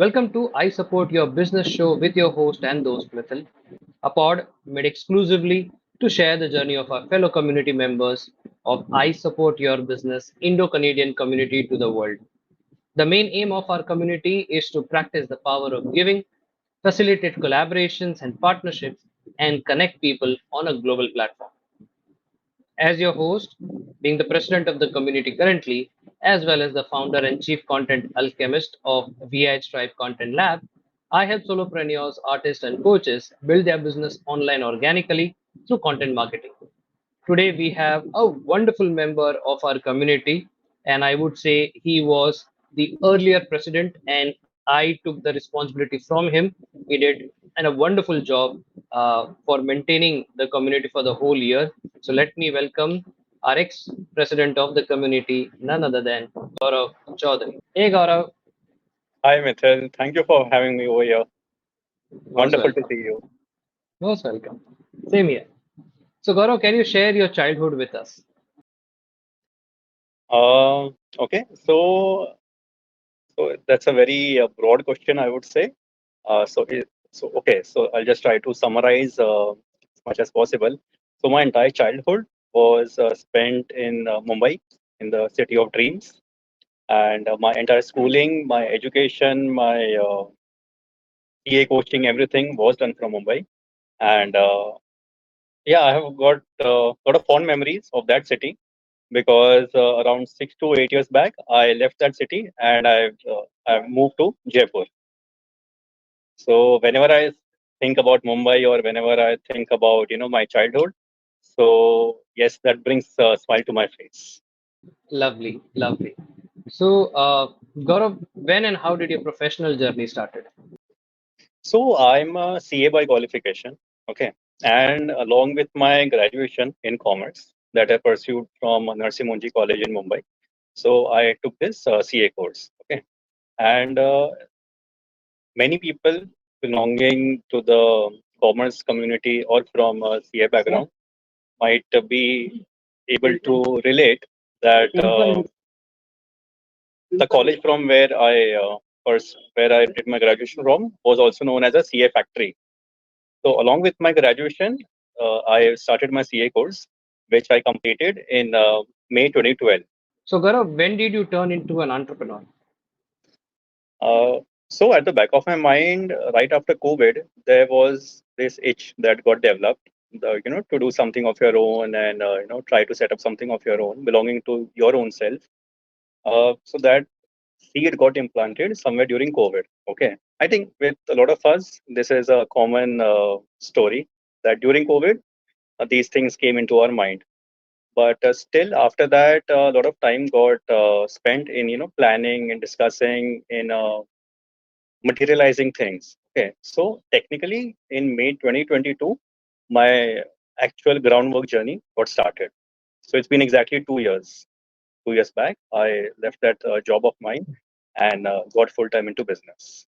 Welcome to I Support Your Business show with your host and host Mithil, a pod made exclusively to share the journey of our fellow community members of I Support Your Business Indo-Canadian community to the world. The main aim of our community is to practice the power of giving, facilitate collaborations and partnerships, and connect people on a global platform. As your host, being the president of the community currently, as well as the founder and chief content alchemist of VI Stripe Content Lab, I help solopreneurs, artists, and coaches build their business online organically through content marketing. Today, we have a wonderful member of our community, and I would say he was the earlier president, and I took the responsibility from him. He did a wonderful job for maintaining the community for the whole year. So, let me welcome our ex president of the community, none other than Gaurav Chaudhary. Hey, Gaurav, Hi, Mithil. Thank you for having me over here. most Wonderful to welcome. see you. Most welcome. Same here. So, Gaurav, can you share your childhood with us? Okay, so that's a very broad question, I would say. So I'll just try to summarize as much as possible. So my entire childhood was spent in Mumbai, in the city of dreams, and my entire schooling, my education, my TA coaching, everything was done from Mumbai. And yeah, I have got a lot of fond memories of that city because around 6 to 8 years back, I left that city and I've moved to Jaipur. So whenever I think about Mumbai or whenever I think about my childhood, so yes, that brings a smile to my face. Lovely, lovely. So, Gaurav, when and how did your professional journey started? So I'm a CA by qualification, okay, and along with my graduation in commerce that I pursued from Narsi Monji College in Mumbai. So I took this CA course, okay, and many people belonging to the commerce community or from a CA background might be able to relate that the college from where I did my graduation from was also known as a CA factory. So along with my graduation, I started my CA course, which I completed in May 2012. So, Gaurav, when did you turn into an entrepreneur? Uh, so at the back of my mind, right after COVID, there was this itch that got developed, to do something of your own and try to set up something of your own, belonging to your own self. So that seed got implanted somewhere during COVID. Okay, I think with a lot of us, this is a common story that during COVID, these things came into our mind. But still, after that, a lot of time got spent in planning and discussing in materializing things. Okay, so technically in May 2022, my actual groundwork journey got started. So it's been exactly 2 years. 2 years back, I left that job of mine and got full time into business.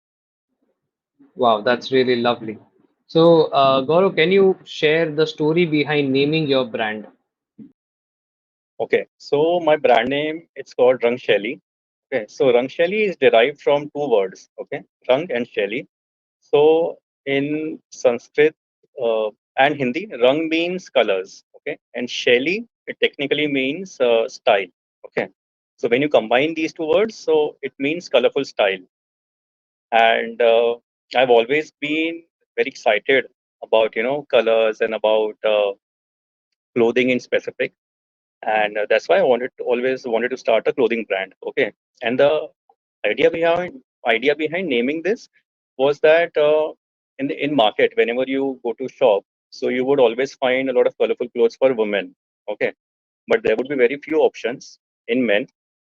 Wow, that's really lovely. So, Gaurav, can you share the story behind naming your brand? Okay, so my brand name it's called Rang Shelly. Okay, so Rang Shelly is derived from two words. Okay, Rang and Shelly. So in Sanskrit and Hindi, Rang means colors, okay, and Shelly it technically means style, okay. So when you combine these two words, so it means colorful style. And I've always been very excited about colors and about clothing in specific, and that's why I always wanted to start a clothing brand, okay. And the idea behind idea behind naming this was that in market whenever you go to shop, so you would always find a lot of colorful clothes for women, okay, but there would be very few options in men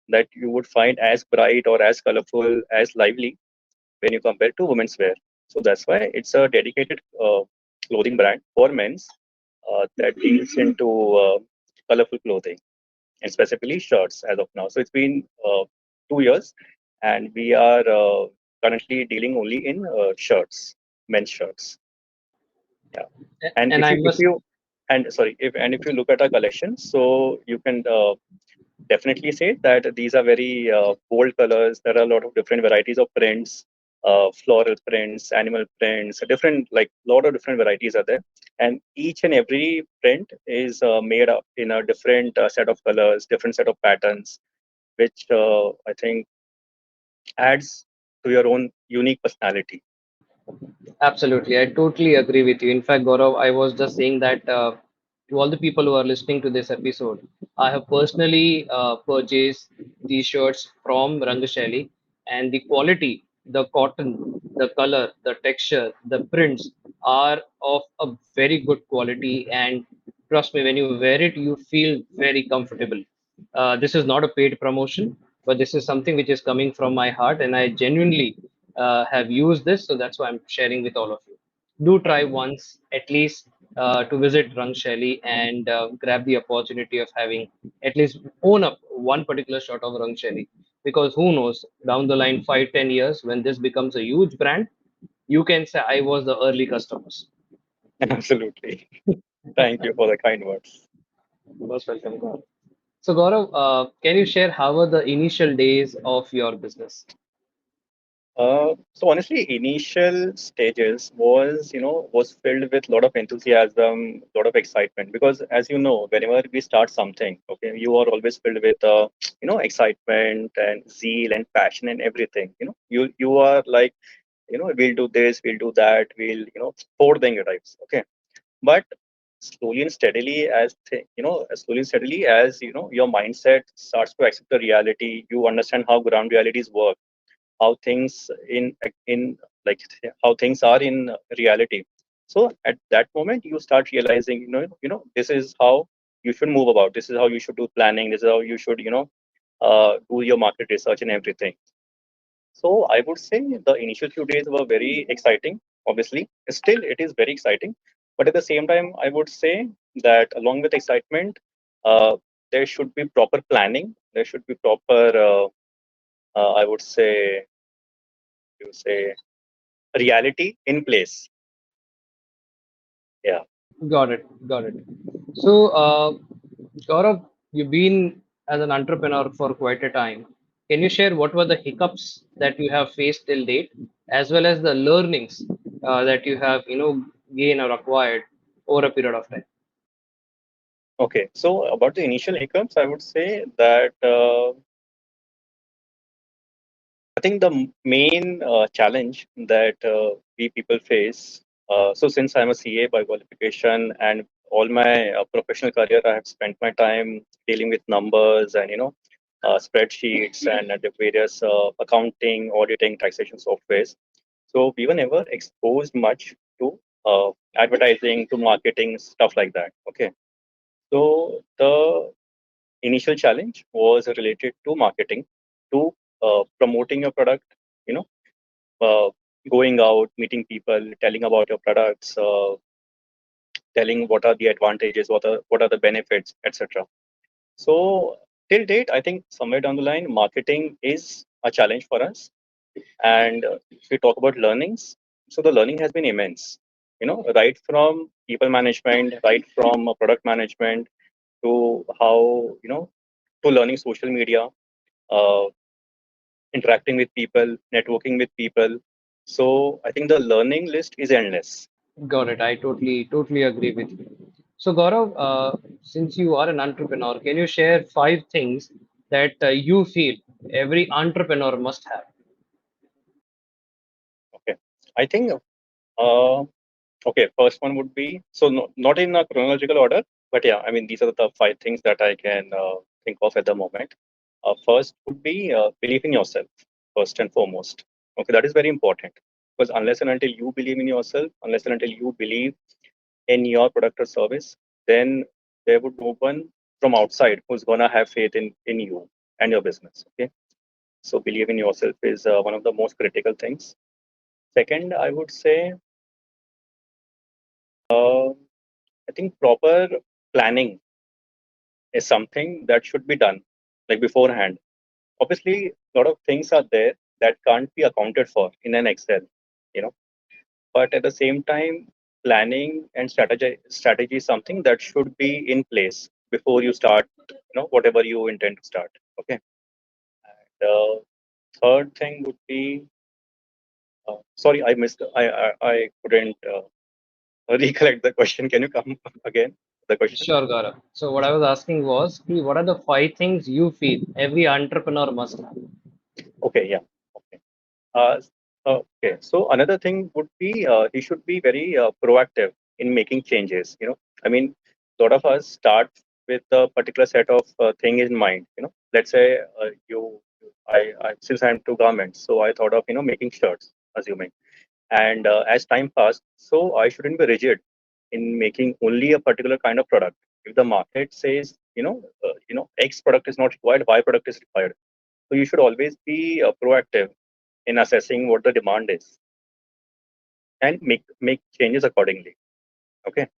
that you would find as bright or as colorful as lively when you compare to women's wear. So that's why it's a dedicated clothing brand for men's that deals into colorful clothing and specifically shirts as of now. So it's been 2 years, and we are currently dealing only in shirts, men's shirts. Yeah, and And I if must, you and sorry if you look at our collection, so you can definitely say that these are very bold colors. There are a lot of different varieties of prints. floral prints, animal prints, different, like lot of different varieties are there, and each and every print is made up in a different set of colors, different set of patterns, which I think adds to your own unique personality. Absolutely, I totally agree with you. In fact, Gaurav, I was just saying that to all the people who are listening to this episode, I have personally purchased these shirts from Rangashali, and the quality, the cotton, the color, the texture, the prints are of a very good quality. And trust me, when you wear it, you feel very comfortable. This is not a paid promotion, but this is something which is coming from my heart, and I genuinely have used this, so that's why I'm sharing with all of you. Do try once at least to visit Rangshali and grab the opportunity of having at least own up one particular shot of Rangshali, because who knows, down the line 5-10 years when this becomes a huge brand, you can say I was the early customers. Absolutely. Thank you for the kind words. Most welcome, Gaurav. So Gaurav, can you share how were the initial days of your business? So honestly, initial stages was, was filled with a lot of enthusiasm, a lot of excitement. Because as you know, whenever we start something, okay, you are always filled with, excitement and zeal and passion and everything. You are like, we'll do this, we'll do that, we'll, pour the lives. Okay, but slowly and steadily, slowly and steadily as your mindset starts to accept the reality, you understand how ground realities work, how things in like how things are in reality. So at that moment you start realizing, this is how you should move about, this is how you should do planning, this is how you should, do your market research and everything. So I would say the initial few days were very exciting. Obviously still it is very exciting, but at the same time I would say that along with excitement, uh, there should be proper planning, there should be proper I would say, you say, reality in place. Yeah. Got it. Got it. So, Gaurav, you've been as an entrepreneur for quite a time. Can you share what were the hiccups that you have faced till date, as well as the learnings that you have, gained or acquired over a period of time? Okay. So about the initial hiccups, I would say that I think the main challenge that we people face. So since I'm a CA by qualification, and all my professional career, I have spent my time dealing with numbers and spreadsheets and the various accounting, auditing, taxation softwares. So we were never exposed much to advertising, to marketing, stuff like that. Okay. So the initial challenge was related to marketing, to promoting your product, you know, uh, going out, meeting people, telling about your products, telling what are the advantages, what are the benefits, etc. So till date, I think somewhere down the line, marketing is a challenge for us. And if we talk about learnings, so the learning has been immense. Right from people management, right from product management, to how to learning social media, uh, interacting with people, networking with people. So I think the learning list is endless. Got it. I totally agree with you. So, Gaurav, since you are an entrepreneur, can you share 5 things that you feel every entrepreneur must have? Okay. I think, uh, okay, first one would be, so no, not in a chronological order, but yeah, I mean, these are the five things that I can think of at the moment. First would be believe in yourself, first and foremost. Okay, that is very important, because unless and until you believe in yourself, unless and until you believe in your product or service, then there would no one from outside who's gonna have faith in you and your business. Okay, so believe in yourself is one of the most critical things. Second, I would say, I think proper planning is something that should be done like beforehand. Obviously, a lot of things are there that can't be accounted for in an Excel, you know. But at the same time, planning and strategy is something that should be in place before you start, whatever you intend to start. Okay. The third thing would be Sorry, I missed. I couldn't recollect the question. Can you come again? The question. Sure, Gaurav. So what I was asking was, what are the five things you feel every entrepreneur must have? Okay, yeah. Okay. Uh, okay. So another thing would be he should be very proactive in making changes. I mean, a lot of us start with a particular set of thing in mind. Let's say since I'm to garments, so I thought of making shirts, assuming. And as time passed, so I shouldn't be rigid in making only a particular kind of product. If the market says X product is not required, Y product is required. So you should always be proactive in assessing what the demand is and make changes accordingly. Okay,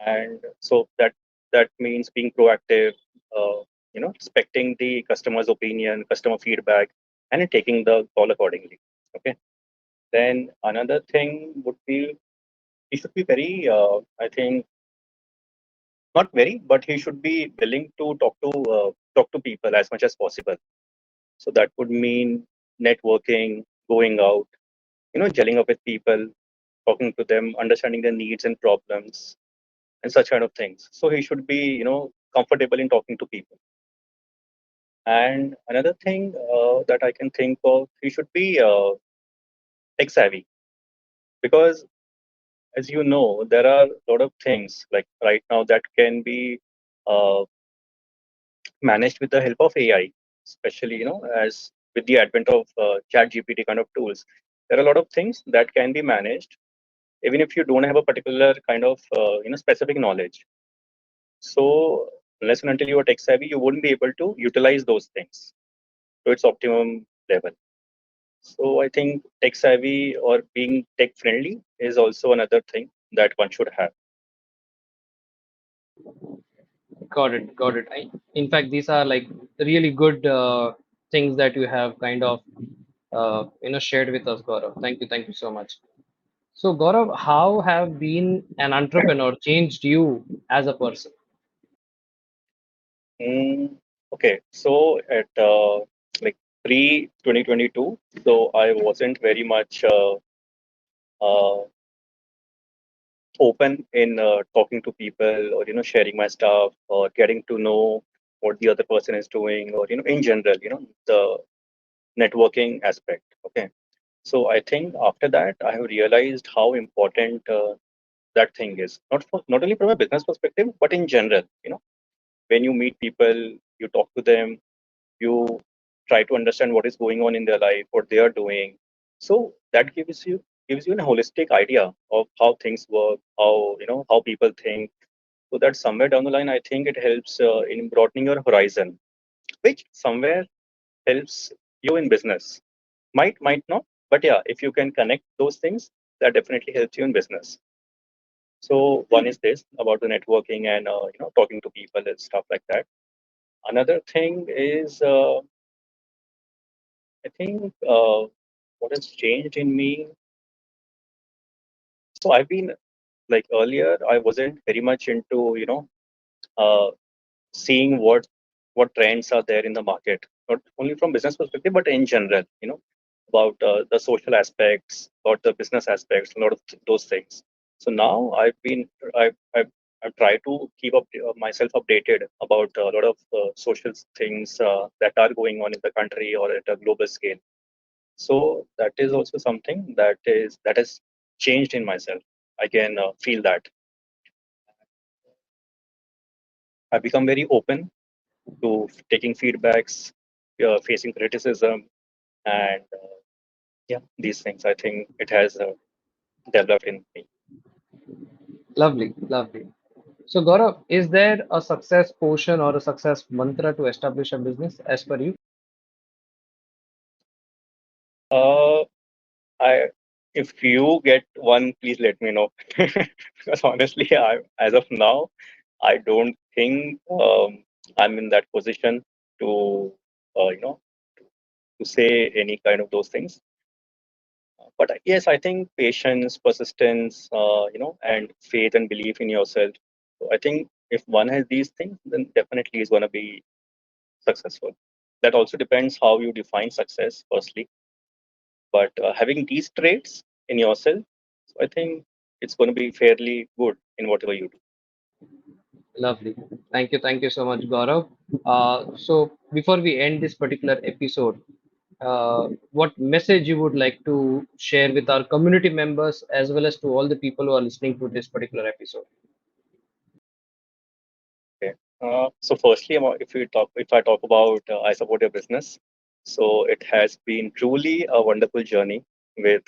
and so that means being proactive, respecting the customer's opinion, customer feedback, and taking the call accordingly. Okay, then another thing would be he should be very, I think, not very, but he should be willing to talk to people as much as possible. So that would mean networking, going out, gelling up with people, talking to them, understanding their needs and problems, and such kind of things. So he should be, comfortable in talking to people. And another thing that I can think of, he should be tech savvy because, as you know, there are a lot of things like right now that can be uh, managed with the help of AI, especially as with the advent of Chat GPT kind of tools. There are a lot of things that can be managed even if you don't have a particular kind of specific knowledge. So unless and until you are tech savvy, you wouldn't be able to utilize those things to its optimum level. So I think tech savvy or being tech friendly is also another thing that one should have. Got it, got it. In fact, these are like really good things that you have kind of shared with us, Gaurav. Thank you so much. So, Gaurav, how have being an entrepreneur changed you as a person? Mm, okay, so at like pre 2022, so I wasn't very much uh, open in talking to people or sharing my stuff or getting to know what the other person is doing or in general the networking aspect. Okay, so I think after that I have realized how important that thing is, not only from a business perspective but in general. When you meet people, you talk to them, you try to understand what is going on in their life, what they are doing. So that gives you a holistic idea of how things work, how people think. So that somewhere down the line, I think it helps in broadening your horizon, which somewhere helps you in business. Might not, but yeah, if you can connect those things, that definitely helps you in business. So one is this about the networking and talking to people and stuff like that. Another thing is I think what has changed in me. So I've been like earlier, I wasn't very much into uh, seeing what trends are there in the market, not only from business perspective but in general. About the social aspects, about the business aspects, a lot of those things. So now I've tried to keep up myself updated about a lot of social things that are going on in the country or at a global scale. So that is also something that has changed in myself. I can feel that I become very open to taking feedbacks, facing criticism, and yeah, these things. I think it has developed in me. Lovely, lovely. So, Gaurav, is there a success potion or a success mantra to establish a business as per you? Uh, I if you get one, please let me know. Because honestly, as of now, I don't think I'm in that position to uh, you know to say any kind of those things. But yes, I think patience, persistence, and faith and belief in yourself. So I think if one has these things, then definitely is going to be successful. That also depends how you define success, firstly. But having these traits in yourself, so I think it's going to be fairly good in whatever you do. Lovely. Thank you so much, Gaurav. So before we end this particular episode, what message you would like to share with our community members as well as to all the people who are listening to this particular episode? Okay. So firstly, if I talk about I support your business, so it has been truly a wonderful journey with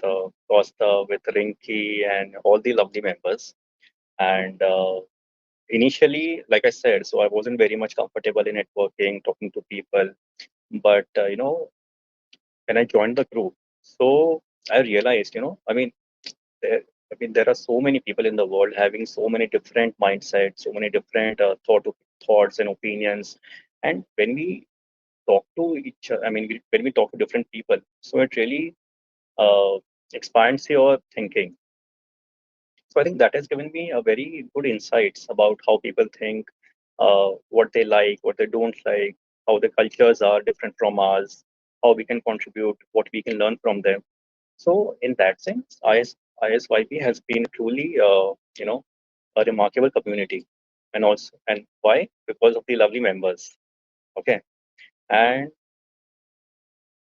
Costa, with Rinky, and all the lovely members. And initially, like I said, so I wasn't very much comfortable in networking, talking to people. But when I joined the group, so I realized, there, there are so many people in the world having so many different mindsets, so many different thoughts and opinions. And when we talk to each other, when we talk to different people, so it really uh, expands your thinking. So I think that has given me a very good insights about how people think, what they like, what they don't like, how the cultures are different from ours, how we can contribute, what we can learn from them. So in that sense, ISYP has been truly, a remarkable community, and why? Because of the lovely members. Okay, and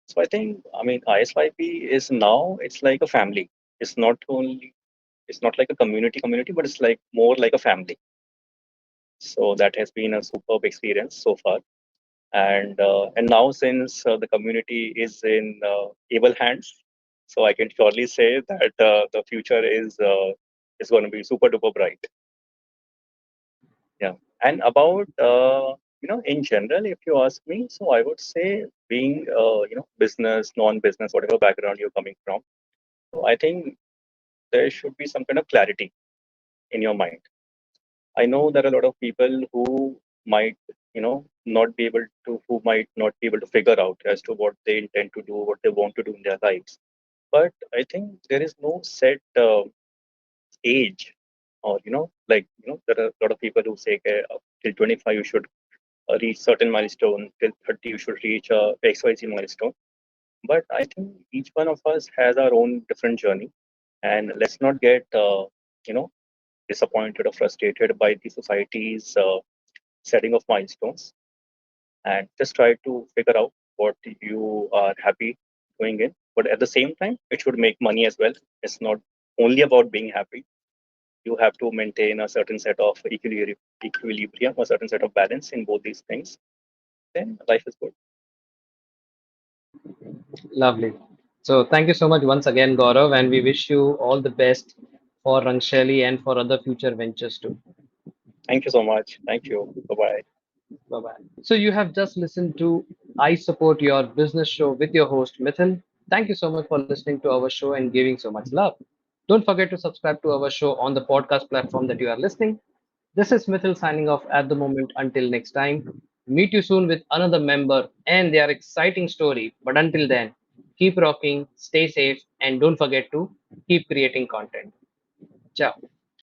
so I think, ISYP is now, it's like a family. It's not only, it's not like a community, but it's like more like a family. So that has been a superb experience so far. And now since the community is in able hands, so I can surely say that the future is going to be super duper bright. Yeah. And about in general, if you ask me, so I would say being business, non-business, whatever background you're coming from, so I think there should be some kind of clarity in your mind. I know there are a lot of people who might, not be able to, who might not be able to figure out as to what they intend to do, what they want to do in their lives. But I think there is no set age, or there are a lot of people who say, okay, till 25 you should reach certain milestone, till 30 you should reach a XYZ milestone. But I think each one of us has our own different journey, and let's not get you know disappointed or frustrated by the society's setting of milestones, and just try to figure out what you are happy going in. But at the same time, it should make money as well. It's not only about being happy. You have to maintain a certain set of equilibrium, a certain set of balance in both these things. Then life is good. Lovely. So thank you so much once again, Gaurav, and we wish you all the best for Rangsheli and for other future ventures too. Thank you so much. Thank you. Bye bye. Bye bye. So you have just listened to I Support Your Business show with your host Mithil. Thank you so much for listening to our show and giving so much love. Don't forget to subscribe to our show on the podcast platform that you are listening. This is Mithil signing off at the moment. Until next time, meet you soon with another member and their exciting story. But until then, keep rocking, stay safe, and don't forget to keep creating content. Ciao.